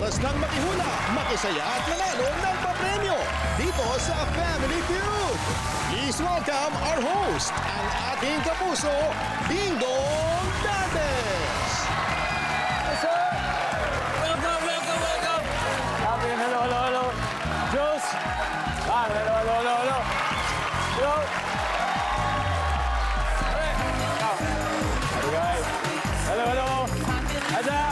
oras ng makihula, makisaya at manalo ng papremyo dito sa Family Feud. Please welcome our host, ang ating kapuso, Ding Dong Dantes. Welcome. Sabi, hello. Jules. Hello. Hey, guys. Hello. Aja.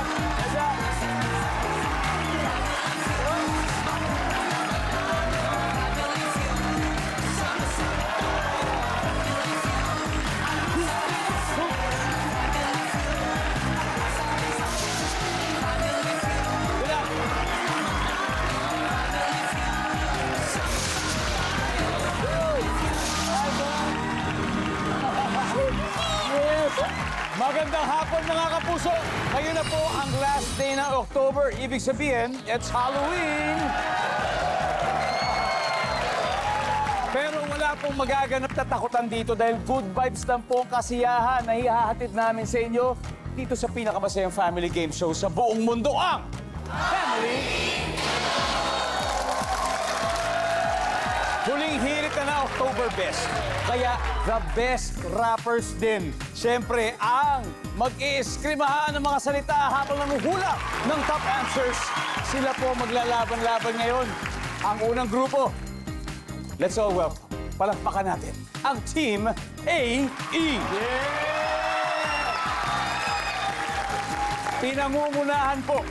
Magandang hapon mga kapuso! Ngayon na po ang last day ng October. Ibig sabihin, it's Halloween! Pero wala pong magaganap na takutan dito dahil good vibes lang po ang kasiyahan na hihahatid namin sa inyo dito sa pinakamasayang family game show sa buong mundo, ang Family. Huling hirit na October Best. Kaya the best rappers din. Siyempre, ang mag-iiskrimahan ng mga salita habang nanguhula ng top answers. Sila po maglalaban-laban ngayon. Ang unang grupo. Let's all welcome. Palakpakan natin ang Team AE. Pinangungunahan po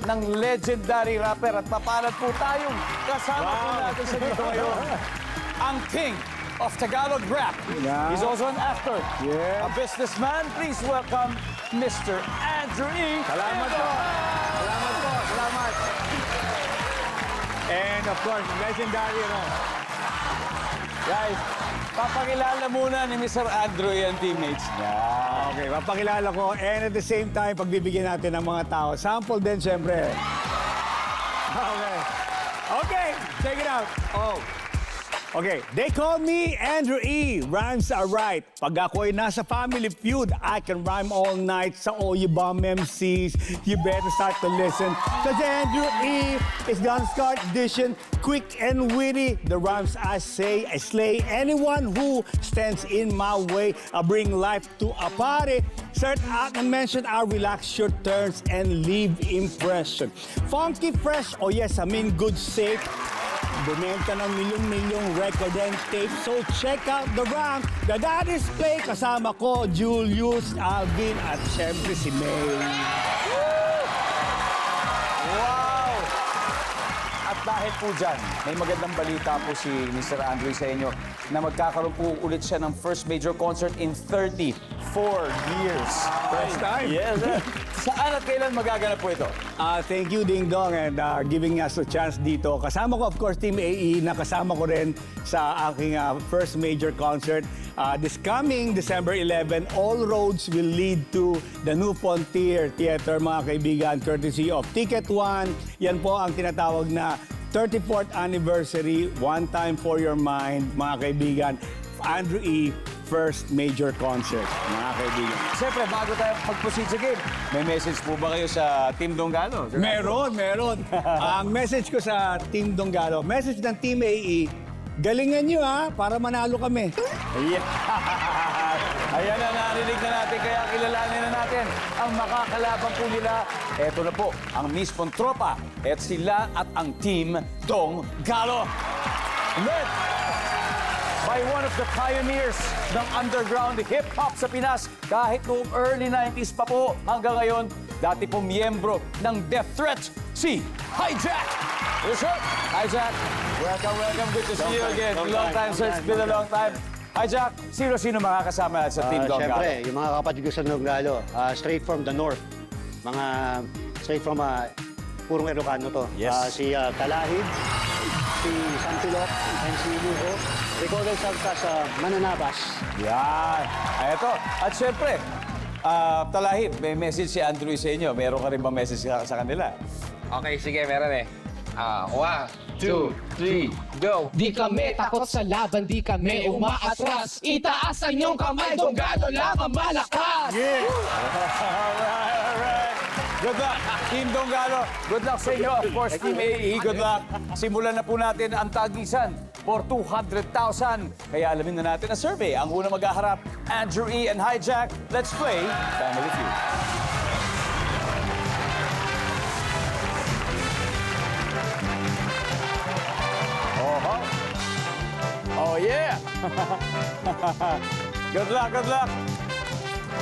ng legendary rapper at mapalad po tayong kasama po natin sa dito ngayon. Ang King of Tagalog Rap. He's also an actor. A businessman. Please welcome Mr. Andrew E. Salamat po. Salamat. And of course, legendary, Guys, papakilala muna ni Mr. Andrew E. ang teammates niya. Okay, mapakilala ko. And at the same time, pagbibigyan natin ng mga tao. Sample din, syempre. Okay, check it out. Okay, they call me Andrew E. Rhymes are right. Pag ako'y nasa Family Feud, I can rhyme all night. Sa all you bum MCs, you better start to listen. Cause Andrew E. is gonna start dishing quick and witty. The rhymes I say, I slay anyone who stands in my way. I bring life to a party. Start out and mention, I relax your turns and leave impression. Funky, fresh, oh yes, I'm in good shape. Bumenta ng milyong-milyong record and tape. So check out the rank. The Daddy's Play. Kasama ko, Julius, Alvin, at syempre si May. Wow! At dahil po dyan, may magandang balita po si Mr. Andrew sa inyo na magkakaroon po ulit siya ng first major concert in 34 years. First time. Yes, sir. Saan at kailan magaganap po ito? Thank you, Ding Dong, and giving us a chance dito. Kasama ko, of course, Team AE, na kasama ko rin sa aking first major concert. This coming December 11, all roads will lead to the New Frontier Theater, mga kaibigan, courtesy of Ticket One. Yan po ang tinatawag na 34th anniversary, One Time for Your Mind, mga kaibigan. Andrew E. first major concert, mga kaibigan. Siyempre, bago tayo mag-proceed sa game, may message po ba kayo sa Team Donggalo? Meron. Ang message ko sa Team Donggalo, message ng Team AE, galingan nyo para manalo kami. Yeah. Ayan na, narinig na natin, kaya kilalanin na natin ang makakalaban po nila. Eto na po, ang mismong tropa. At sila at ang Team Donggalo. Led by one of the pioneers ng underground hip-hop sa Pinas. Kahit noong early 90s pa po hanggang ngayon, dati po miyembro ng Death Threat, si Hijack. Yes, sir. Hijack, welcome. Good to see you again. Long time, sir. It's been a long time. Hijack, sino-sino makakasama sa Team Donggalo? Siyempre, yung mga kapatid ko sa Donggalo, straight from the north. Mga straight from purong Ilocano to. Yes. Si Talahid, si Sampilok, and si Lugo. Recorded sa Mananabas. Yan. Eto. At syempre, Talahib, may message si Andrew sa inyo. Meron ka rin ba message sa kanila? Okay, sige, meron eh. 1, 2, 3, go! Di kami takot sa laban, di kami umaatras. Itaas ang inyong kamay, Donggalo lang ang malakas. Alright. Good luck, Team Donggalo. Good luck sa inyo. Of course, Team AE, good luck. Simulan na po natin ang tagisan for 200,000. Kaya alamin na natin ang survey. Ang unang maghaharap, Andrew E. and Hijack. Let's play Family Feud. Oh, yeah! Good luck, good luck!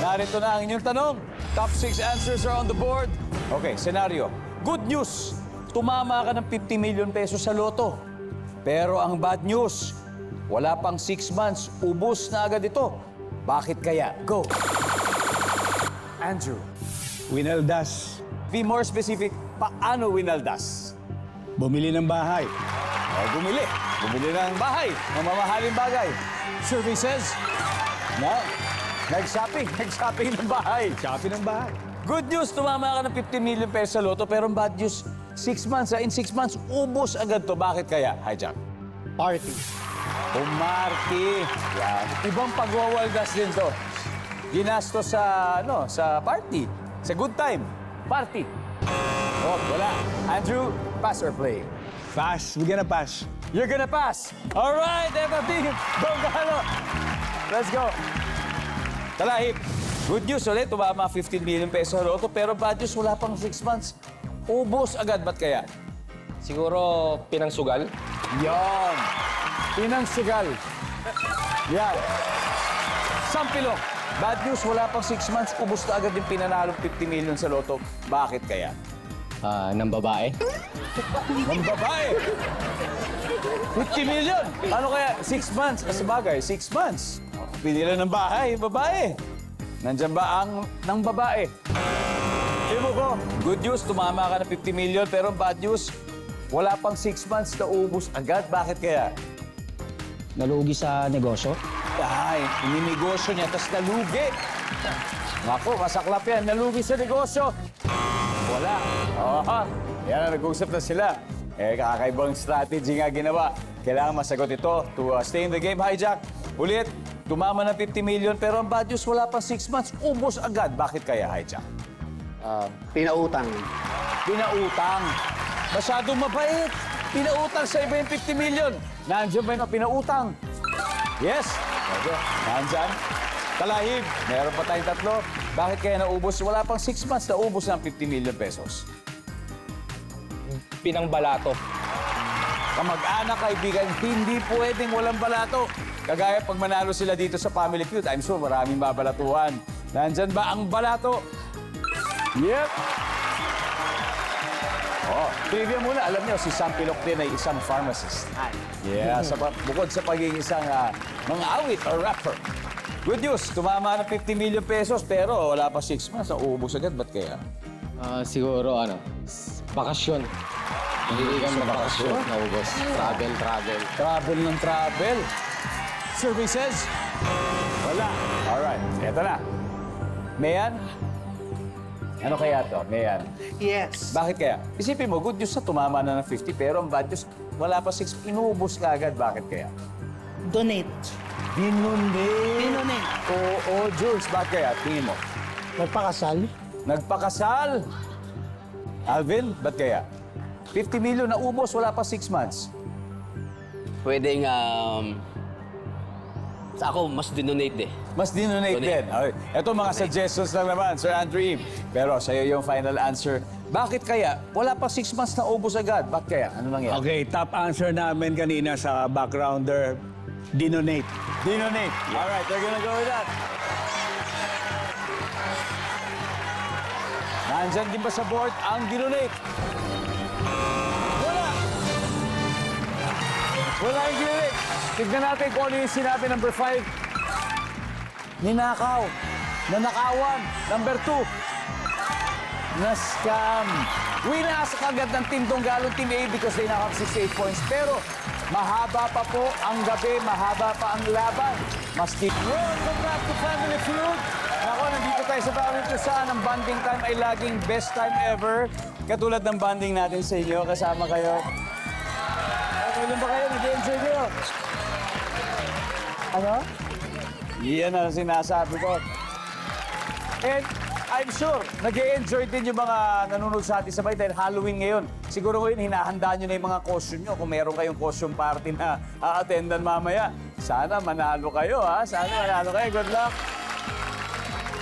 Narito na ang inyong tanong. Top 6 answers are on the board. Okay, scenario. Good news. Tumama ka ng 50 million pesos sa loto. Pero ang bad news, wala pang 6 months, ubos na agad ito. Bakit kaya? Go! Andrew, Winaldas. be more specific, paano winaldas? Bumili ng bahay. O, bumili. Bumili ng bahay, ng mamahaling bagay. Survey says, no. Nag-shopping ng bahay. Shopping ng bahay. Good news, tumama ka ng 50 million pesos sa loto, pero bad news, 6 months, in 6 months, ubos agad to. Bakit kaya? Hijack. Party. Pumarty. Yan. Ibang pagwawaldas din to. Ginasto sa, sa party. Sa good time. Party. Oh, wala. Andrew, pass or play? Pass. We're gonna pass. You're gonna pass. All right, everything. Donggalo. Let's go. Talahib. Good news ulit, tumama 15 million pesos sa loto, pero bad news, wala pang 6 months. Ubos agad, ba't kaya? Siguro pinangsugal. Yan. Pinangsugal. Yan. Sampilo. Bad news, wala pang 6 months, ubos na agad yung pinanalong 50 million sa loto. Bakit kaya? Ng babae. Ng babae. 50 million. Ano kaya? 6 months. Kasi bagay, 6 months. Pinila ng babae. Nandyan ba ang ng babae? Ibo ko. Good news, tumama ka ng 50 million. Pero bad news, wala pang 6 months na ubos agad. Bakit kaya? Nalugi sa negosyo. Ay, ininegosyo niya, tapos nalugi. Naku, masaklap yan. Nalugi sa negosyo. Wala. Oh, yan, nag-uusap na sila. Kakaibang strategy nga ginawa. Kailangan masagot ito to stay in the game. Hijack, ulit, tumama ng 50 million, pero ang bad news, wala pa 6 months, ubos agad. Bakit kaya, Hijack? Pinautang. Pinautang. Masyadong mabait. Pinautang sa iba yung 50 million. Nandiyan ba yung pinautang? Yes. Okay. Nandyan. Talahib, meron pa tayong tatlo. Bakit kaya naubos? Wala pang 6 months na ubos ng 50 million pesos. Pinangbalato. Kamag-anak, kaibigan, hindi pwedeng walang balato. Kagaya pag manalo sila dito sa Family Feud, I'm sure maraming babalatuhan. Nandyan ba ang balato? Yep. Oh, trivia muna. Alam niyo, si Sam Pilok din ay isang pharmacist. Yeah, bukod sa pagiging isang mga awit or rapper. Good news, tumama ng 50 million pesos, pero wala pa 6 months. Naubos agad, ba't kaya? Siguro, bakasyon. Hindi kami bakasyon. Naubos. Travel. Travel ng travel. Services? Wala. Alright, eto na. Mayan? Ano kaya to, Mayan? Yes. Bakit kaya? Isipin mo, good news na tumama na ng 50, pero ang bad news, wala pa 6, inuubos ka agad. Bakit kaya? Donate. Dinonate. Oo, Jules, bakit kaya? Tingin mo. Magpakasal. Nagpakasal. Alvin, ba't kaya? 50 million na ubos, wala pa 6 months. Pwedeng, sa ako, mas dinonate eh. Mas dinonate din. Okay. Ito mga suggestions lang naman, Sir Andrew Eve. Pero sa'yo yung final answer. Bakit kaya? Wala pa 6 months na ubos agad. Bakit kaya? Ano nangyari? Okay, top answer namin kanina sa backgrounder, dinonate. Dinonate. Alright, they're gonna go with that. Nandyan din ba sa board ang dinonate? Wala. Wala yung dinonate. Tignan natin kung ano yung sinabi number 5. Ninakaw. Nanakawan. Number 2. Na-scam. Winasak agad ng Team Donggalo, Team A because they now have 68 points. Pero mahaba pa po ang gabi, mahaba pa ang laban. Mas keep. Welcome back to Family Feud. Ako, nandito tayo sa Family Feud saan ang bonding time ay laging best time ever. Katulad ng bonding natin sa inyo, kasama kayo. Okay lang ba kayo? Nag-enjoy kayo? Ano? Yan ang sinasabi ko. And I'm sure, nag-e-enjoy din yung mga nanonood sa atin sabay dahil Halloween ngayon. Siguro ngayon, hinahanda nyo na yung mga costume nyo kung meron kayong costume party na a-attendan mamaya. Sana manalo kayo, ha? Sana manalo kayo. Good luck.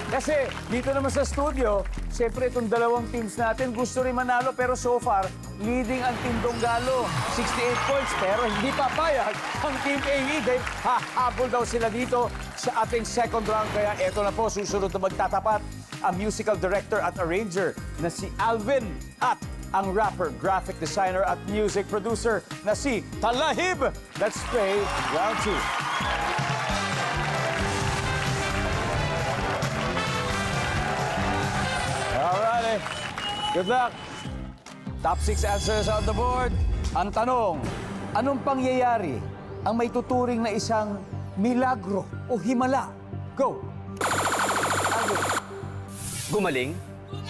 Kasi dito naman sa studio, siyempre itong dalawang teams natin gusto rin manalo pero so far, leading ang Team Donggalo. 68 points pero hindi papayag ang Team AE dahil hahabol daw sila dito sa ating second round. Kaya eto na po, susunod na magtatapat ang musical director at arranger na si Alvin at ang rapper, graphic designer at music producer na si Talahib. Let's play round 2. Alrighty. Good luck. Top 6 answers on the board. Ang tanong, anong pangyayari ang may tuturing na isang milagro o himala? Go! Alvin, Gumaling?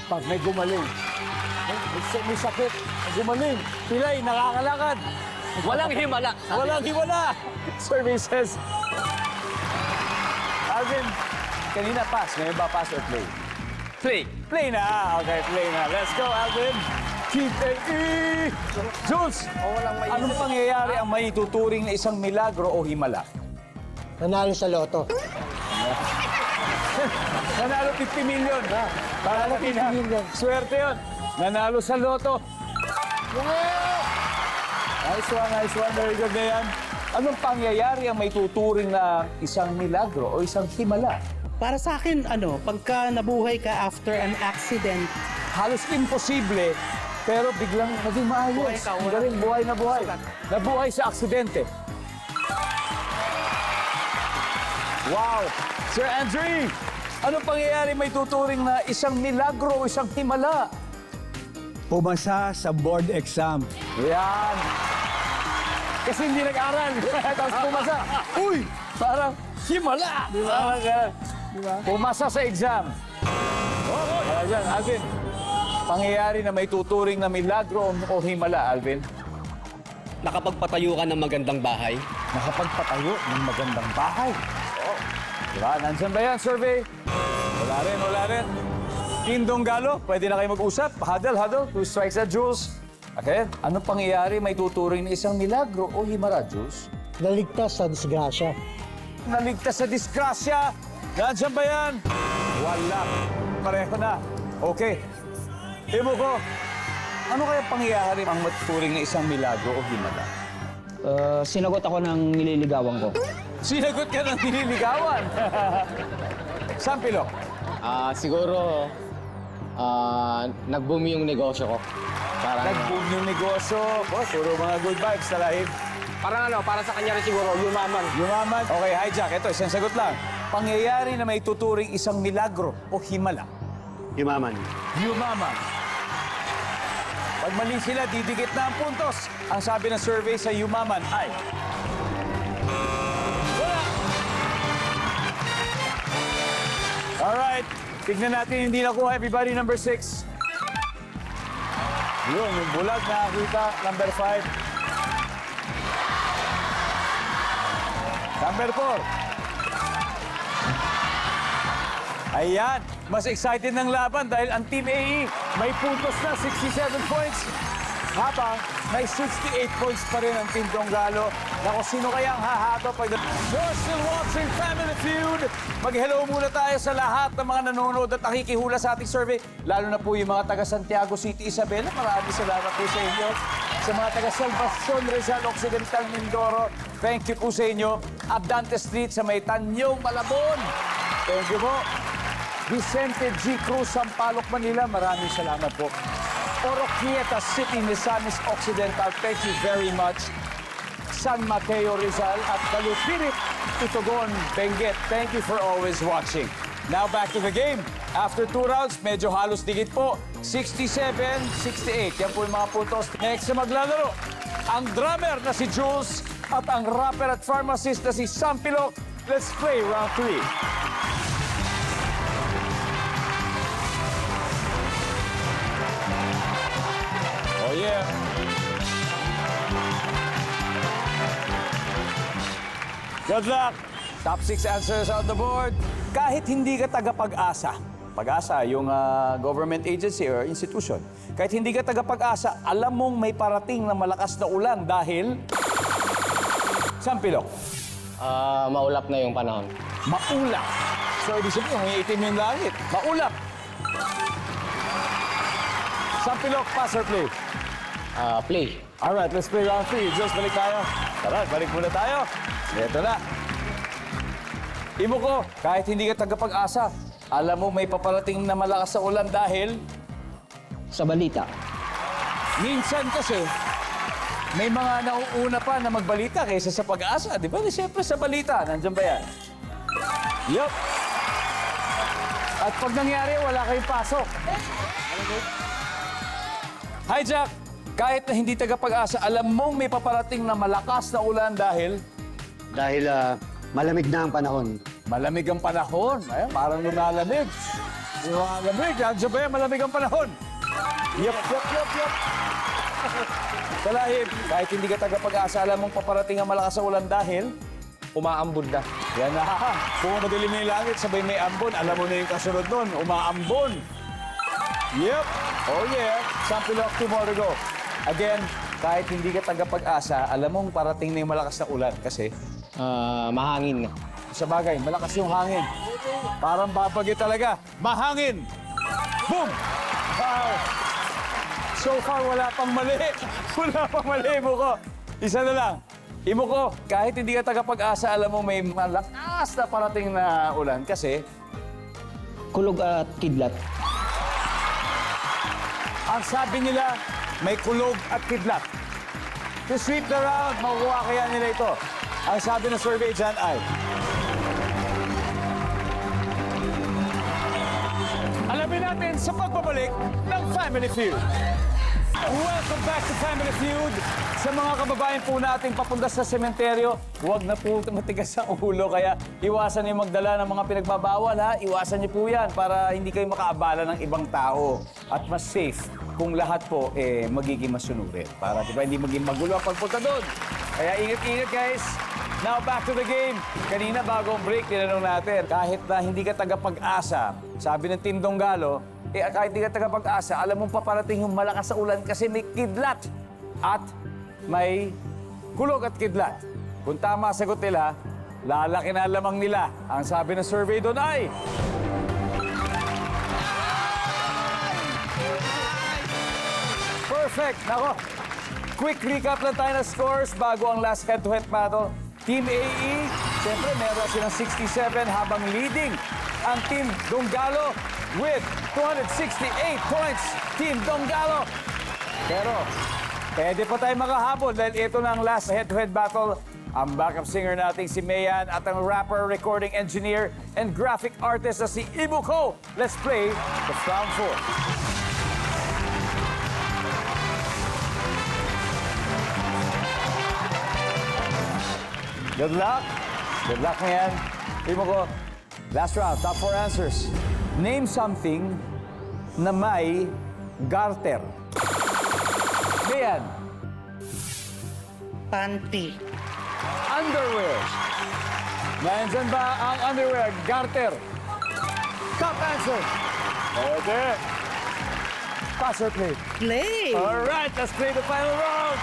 pag may gumaling. May sakit, may gumaling. Pilay, nakakalakad. Walang himala. Walang himala. Services. Alvin, kanina pass. Ngayon ba pass or play? Play. Play na. Okay, play na. Let's go, Alvin. Keep AE. Jules, anong pangyayari ang may tuturing na isang milagro o himala? Nanalo sa loto. Nanalo 50 million. Para na 50 million. Swerte yun. Nanalo sa loto. Nice one, nice one. Very good na yan. Anong pangyayari ang may tuturing na isang milagro o isang himala? Para sa akin, pagka nabuhay ka after an accident, Halos imposible, pero biglang naging maayos. Buhay ka, Ang galing, buhay na buhay. Nabuhay sa aksidente. Wow! Sir Andre, anong pangyayari may tuturing na isang milagro o isang himala? Pumasa sa board exam. Yan. Kasi hindi nag-aral. Tapos pumasa. Uy! Parang himala. Di ba? Parang ganun. Pumasa sa exam. Ayan, Alvin. Pangyayari na may tuturing na milagro o himala, Alvin. Nakapagpatayo ka ng magandang bahay? Nakapagpatayo ng magandang bahay. Oh. Diba? Nandyan ba yan, survey? Wala rin, wala rin. Team Donggalo, pwede na kayo mag-usap. Huddle, 2 strikes at Jules. Okay, anong pangyayari may tuturing na isang milagro o himala, Jules? naligtas sa disgrasya. Naligtas sa disgrasya. Nandiyan ba yan? Wala. Pareho na. Okay. Imo ko, ano kaya pangyayari ang matuturing na isang milagro o himala? Sinagot ako ng nililigawan ko. Sinagot ka ng nililigawan. Sampilo. Siguro, nag-boom yung negosyo ko. Parang, Nag-boom yung negosyo. Oh, puro mga good vibes na lahib. para sa kanya rin siguro, yumaman. Yumaman. Okay, hijack. Ito, isang sagot lang. Pangyayari na may tuturing isang milagro o himala. Yumaman. Yumaman. Pag mali sila, didikit na ang puntos. Ang sabi ng survey sa yumaman ay... Wala! Alright. Tignan natin hindi nakuha. Everybody, number 6. Yun, yung bulag na nakita. Number 5. Number 4. Ayan, mas excited ng laban dahil ang Team AE may puntos na 67 points. Habang may 68 points pa rin ang Team Donggalo. Naku, sino kaya ang hahato pag... You're still watching Family Feud. Mag-hello muna tayo sa lahat ng mga nanonood at nakikihula sa ating survey. Lalo na po yung mga taga Santiago City, Isabela. Maraming salamat po sa inyo. Sa mga taga Salvacion, Rizal, Occidental, Mindoro. Thank you po sa inyo. Abdante Street sa may Tanyong, Malabon. Thank you po. Vicente G. Cruz, Sampaloc, Manila. Maraming salamat po. Oroquieta City, Misamis Occidental. Thank you very much. San Mateo, Rizal at Kalupirit, Tutugon, Benguet. Thank you for always watching. Now back to the game. After 2 rounds, medyo halos digit po. 67-68. Yan po yung mga puntos. Next na maglalaro, ang drummer na si Jules at ang rapper at pharmacist na si Sampilo. Let's play round 3. Oh yeah. Good luck. Top 6 answers on the board. Kahit hindi ka tagapag-asa, Pag-asa, yung government agency or institution. Kahit hindi ka tagapag-asa, alam mong may parating na malakas na ulan dahil... Sampilok. Maulap na yung panahon. Maulap. So, ibig sabihin, may itim yung langit. Maulap. Sampilok, pass or play? Play. Alright, let's play round 3. Diyos, balik tayo. Tara, balik muna tayo. Ito na. Imo ko, kahit hindi ka tagapag-asa, alam mo may paparating na malakas sa ulan dahil... Sa balita. Minsan kasi, may mga nauuna pa na magbalita kaysa sa pag-asa. Di ba? Siyempre sa balita. Nandiyan ba yan? Yup. At pag nangyari, wala kayong pasok. Hi, Jack. Kahit na hindi tagapag-asa, alam mong may paparating na malakas na ulan dahil... Dahil malamig na ang panahon. Malamig ang panahon. Ayun, parang lumalamig. Lumalamig. Nandiyan ba yan? Malamig ang panahon. Yup. Talahib, kahit hindi ka tagapag-asa, alam mong paparating ang malakas na ulan dahil... Umaambon na. Yan na. Kung madilim na yung langit, sabay may ambon. Alam mo na yung kasunod nun. Umaambon. Yep. Oh yeah. Sampilok, 2 more to go. Again, kahit hindi ka tagapag-asa, alam mong parating na yung malakas na ulan. Kasi, Mahangin nga. sa bagay, malakas yung hangin. Parang babagyo talaga. Mahangin. Boom! Wow! So far, wala pang mali. Wala pang mali, Imuko. Isa na lang. Imuko, kahit hindi ka tagapag-asa, alam mo may malakas na parating na ulan. Kasi, Kulog at kidlat. ang sabi nila, may kulog at kidlat. To sweep the round, makukuha kaya nila ito. Ang sabi ng survey dyan ay... Alamin natin sa pagbabalik ng Family Feud. Welcome back to Family Feud. Sa mga kababayan po nating papunta sa sementeryo, huwag na po matigas ang ulo. Kaya iwasan niyo magdala ng mga pinagbabawal, ha? Iwasan niyo po yan para hindi kayo makaabala ng ibang tao. At mas safe kung lahat po magiging masunurin. Para diba, hindi maging magulo ang pagpunta doon. Kaya ingat-ingat, guys. Now, back to the game. Kanina, bago ang break, tinanong natin, kahit na hindi ka tagapag-asa, sabi ng Team Donggalo, kahit hindi ka tagapag-asa, alam mong paparating yung malakas sa ulan kasi may kidlat at may kulog at kidlat. Kung tama sagot nila, lalaki na lamang nila. Ang sabi ng survey doon ay... Perfect! Nako, quick recap lang tayo ng scores bago ang last head-to-head battle. Team AE, siyempre meron silang 67 habang leading ang Team Donggalo with 268 points. Team Donggalo. Pero, pwede pa tayo makahabol dahil ito na ang last head-to-head battle. Ang backup singer nating si Mayan at ang rapper, recording engineer, and graphic artist na si Imuko. Let's play the round 4. Good luck. Good luck, man. Imuko, last round, top 4 answers. Name something na may garter. Mayan. Panty. Underwear. Nandyan ba ang underwear? Garter. Top answer. Pwede. Pass or play? Play. All right, let's play the final round.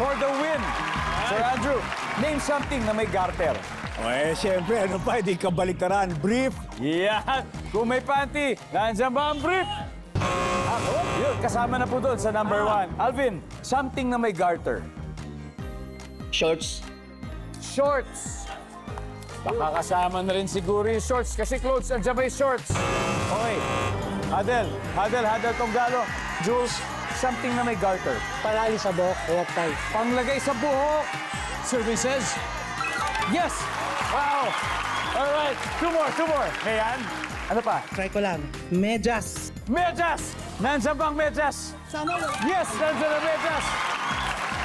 For the win. Sir Andrew, name something na may garter. Siyempre, ano pa, hindi ka baliktaran. Brief. Yan. Kung may panty, nandiyan ba ang brief? Ako, yun, kasama na po doon sa number 1. Alvin, something na may garter. Shorts. Shorts. Baka kasama na rin siguro yung shorts kasi clothes, nandiyan ba yung shorts? Okay. Hadel, Donggalo. Jules, something na may garter. Palali sa buhok, huwag tayo. Panglagay sa buhok. Survey says, yes! Wow! All right, two more. Mayan, ano pa? Try ko lang. Medyas. Medyas! Nandiyan ba ang medyas? Sana mo. Yes, nandiyan ang medyas!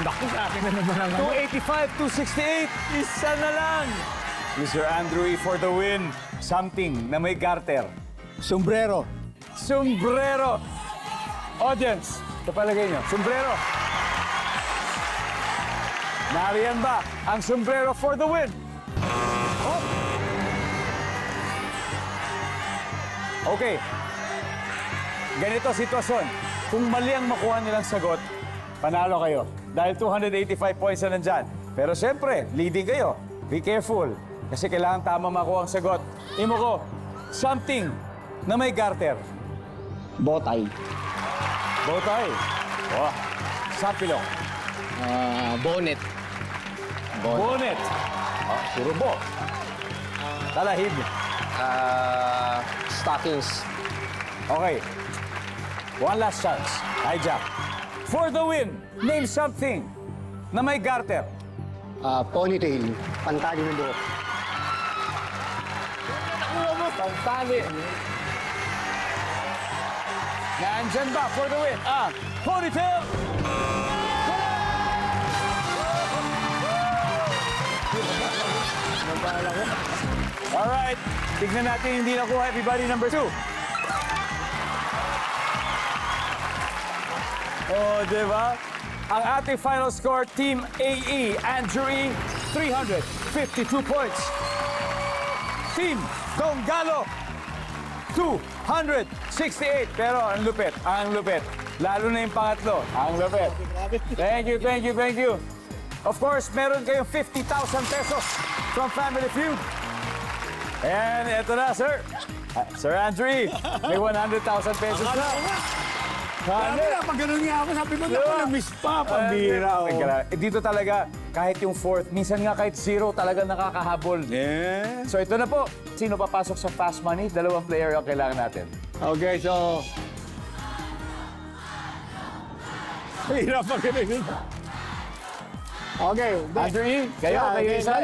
Naku, sa akin na naman ang 285, 268, isa na lang! Mr. Andrew E. for the win. Something na may garter. sombrero. Sombrero! Audience, ito palagay nyo. Sombrero. Nariyan ba ang sombrero for the win? Oh. Okay. Ganito sitwasyon. Kung mali ang makuha nilang sagot, panalo kayo. Dahil 285 points na nandyan. Pero siyempre, leading kayo. Be careful. Kasi kailangan tama makuha ang sagot. Imo ko, something na may garter. Botay. Botay. Oh. Sapilong. Bonnet. Bonnet. Oh, puro bo. Talahib. Stockings. Okay. One last chance. Hijack. For the win, name something na may garter. Ponytail, pantali ng buhok. Pantali. Nandyan ba for the win? Ponytail! Alright. Tignan natin yung hindi nakuha. Everybody, number 2. Oh, di ba? Ang ating final score, Team AE, Andrew E, 352 points. Team Donggalo, 268. Pero ang lupit, ang lupit. Lalo na yung pangatlo, ang lupit. Thank you, thank you, thank you. Of course, meron kayong 50,000 pesos from Family Feud. And eto na, sir. Sir Andrew E, may 100,000 pesos na. Sabi na, pag ganun nga ako, sabi ko, naku, na-miss pa, pambira. Dito talaga, kahit yung fourth, minsan nga kahit zero, talaga nakakahabol. Yeah. So ito na po, sino papasok sa Fast Money? Dalawang player ang kailangan natin. Okay, so... Hirap pa ganun. Okay. Andrew E, kayo isa.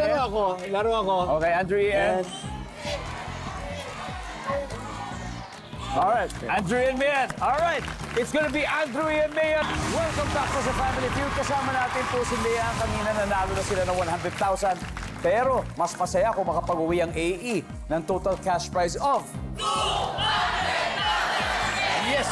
Laro ako. Okay, Andrew E and... Alright, Andrew and Mayan. Alright, it's gonna be Andrew and Mayan. Welcome back po sa Family Feud. Kasama natin po si Mayan. Kanina nanalo na sila ng 100,000. Pero mas masaya kung makapag-uwi ang AE ng total cash prize of... Yes!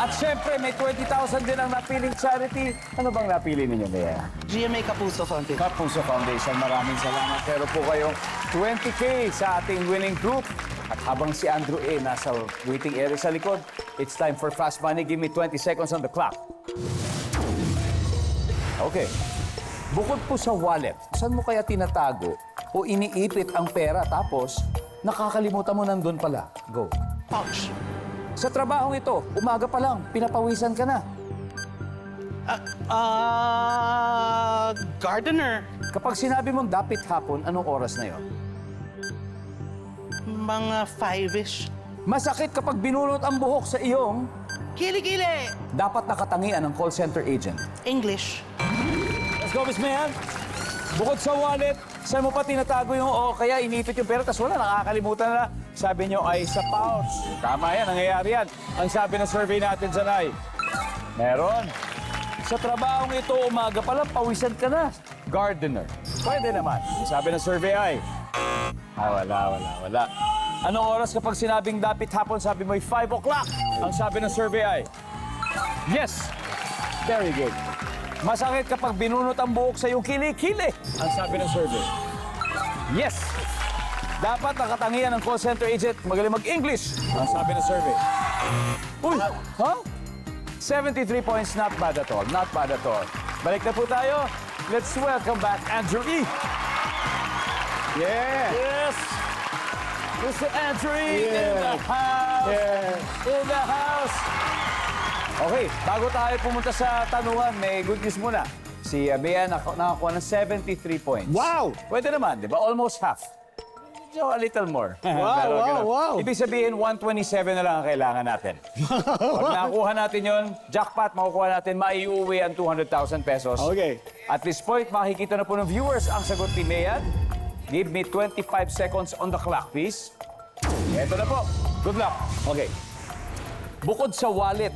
At syempre, may 20,000 din ang napiling charity. Ano bang napili ninyo, Mayan? GMA Kapuso Fountain. Kapuso Foundation, maraming salamat. Pero po kayong 20K sa ating winning group. At habang si Andrew A. nasa waiting area sa likod, it's time for Fast Money. Give me 20 seconds on the clock. Okay. Bukod po sa wallet, saan mo kaya tinatago o iniipit ang pera tapos nakakalimutan mo nandun pala? Go. Pouch. Sa trabahong ito, umaga pa lang, pinapawisan ka na. Gardener. Kapag sinabi mong dapit hapon, anong oras na yon? Mga 5-ish. Masakit kapag binulot ang buhok sa iyong Kili-kili. dapat nakatangian ng call center agent. English. Let's go, Miss Mayan. Bukod sa wallet, saan mo pa tinatago yung kaya iniipit yung pera, tapos wala, nakakalimutan na. Sabi nyo ay sa pouch. Tama yan, nangyayari yan. Ang sabi ng survey natin dyan ay, meron. Sa trabahong ito, umaga pa lang, pawisan ka na. Gardener. Pwede naman. Ang sabi ng survey ay, wala. Anong oras kapag sinabing dapit hapon, sabi mo ay 5 o'clock? Ang sabi ng survey ay, yes. Very good. Masakit kapag binunot ang buhok sa iyong kilikili. Ang sabi ng survey. Yes. Dapat nakatangian ng call center agent magaling mag-English. Ang sabi ng survey. Uy! Huh? 73 points, not bad at all. Not bad at all. Balik na po tayo. Let's welcome back Andrew E. Yeah. Yes! Mr. Andrew E. in the house! Yeah. In the house! Okay, bago tayo pumunta sa tanungan, may good news muna. Si Bea nakakuha ng 73 points. Wow! Pwede naman, di ba? Almost half. So, a little more. Wow. Ibig sabihin, 127 na lang ang kailangan natin. Pag nakuha natin yon, jackpot, makukuha natin, maiuwi ang 200,000 pesos. Okay. At this point, makikita na po ng viewers ang sagot ni Mayan. Give me 25 seconds on the clock, please. Eto na po. Good luck. Okay. Bukod sa wallet,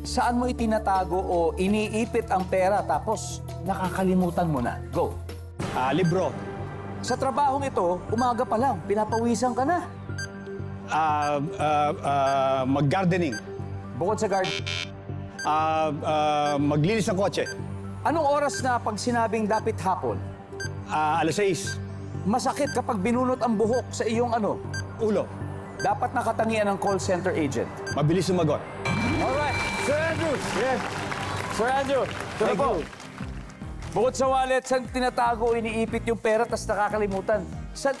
saan mo itinatago o iniipit ang pera tapos nakakalimutan mo na? Go. Libro. Sa trabahong ito, umaga pa lang, pinapawisan ka na. Mag-gardening. Bukod sa garden, Maglinis ng kotse. anong oras na pag sinabing dapit hapon? Alas 6. Masakit kapag binunot ang buhok sa iyong ano? Ulo. dapat nakatangian ng call center agent? Mabilis sumagot. Alright, Sir Andrew. Yes. Sir Andrew, ito na Thank po. you. Bukod sa wallet, saan tinatago, iniipit yung pera, tas nakakalimutan?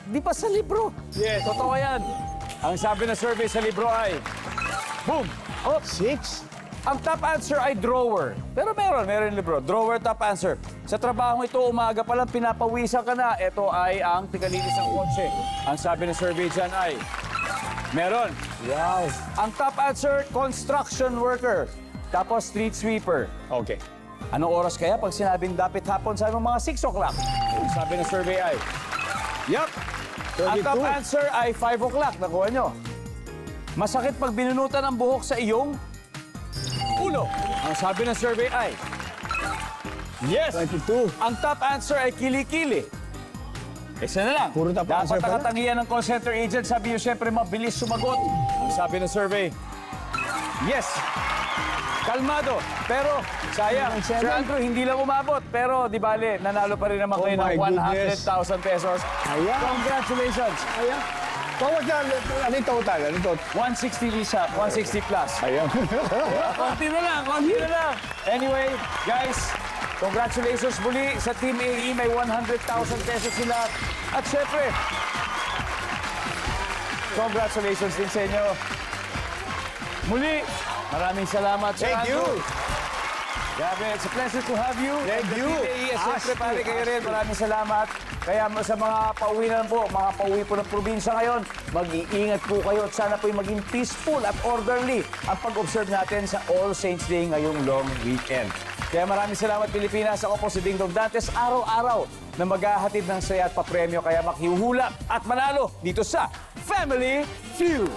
Di ba sa libro? Yes. Totoo yan. Ang sabi ng survey sa libro ay, boom! Oh, 6. ang top answer ay drawer. Pero meron yung libro. Drawer, top answer. Sa trabaho ito, umaga pa lang, pinapawisan ka na. Ito ay ang tigalinis ng kotse. Ang sabi ng survey dyan ay, meron. Wow. Ang top answer, construction worker. Tapos street sweeper. Okay. Anong oras kaya pag sinabing dapit hapon sa mga 6 o'clock? Ang sabi ng survey ay, yup. Ang top 32. answer ay 5 o'clock. Nakuha nyo. Masakit pag binunutan ang buhok sa iyong ulo. Ang sabi ng survey ay, yes. 22. Ang top answer ay kilikili. Isa na lang. Puro top answer Dapat pala. nakatangian ng call center agent. Sabi nyo, siyempre, mabilis sumagot. Ang sabi ng survey, yes. Kalmado. Pero, sayang, Sir Andrew, hindi lang umabot. Pero, di bale, nanalo pa rin naman Oh kayo my ng goodness. 100,000 pesos. Ayan. Congratulations. Ayan. Tawag na. Ano yung total? Ano yung total? 160 visa, 160 plus. Ayan. Konti na lang, konti na lang. Anyway, guys, congratulations muli sa Team AE. May 100,000 pesos sila. At syempre, congratulations din sa inyo. Muli, maraming salamat, Sir Thank you. Andrew. Grabe, it's a pleasure to have you. Thank And the you. Team AE, syempre, Ashley, pare kayo rin. Ashley. Maraming salamat. Kaya sa mga pauwi na po, mga pauwi po ng probinsya ngayon, mag-iingat po kayo at sana po'y maging peaceful at orderly ang pag-observe natin sa All Saints Day ngayong long weekend. Kaya maraming salamat, Pilipinas. Ako po si Ding Dong Dantes, araw-araw na maghahatid ng saya at papremyo. Kaya makihuhula at manalo dito sa Family Feud.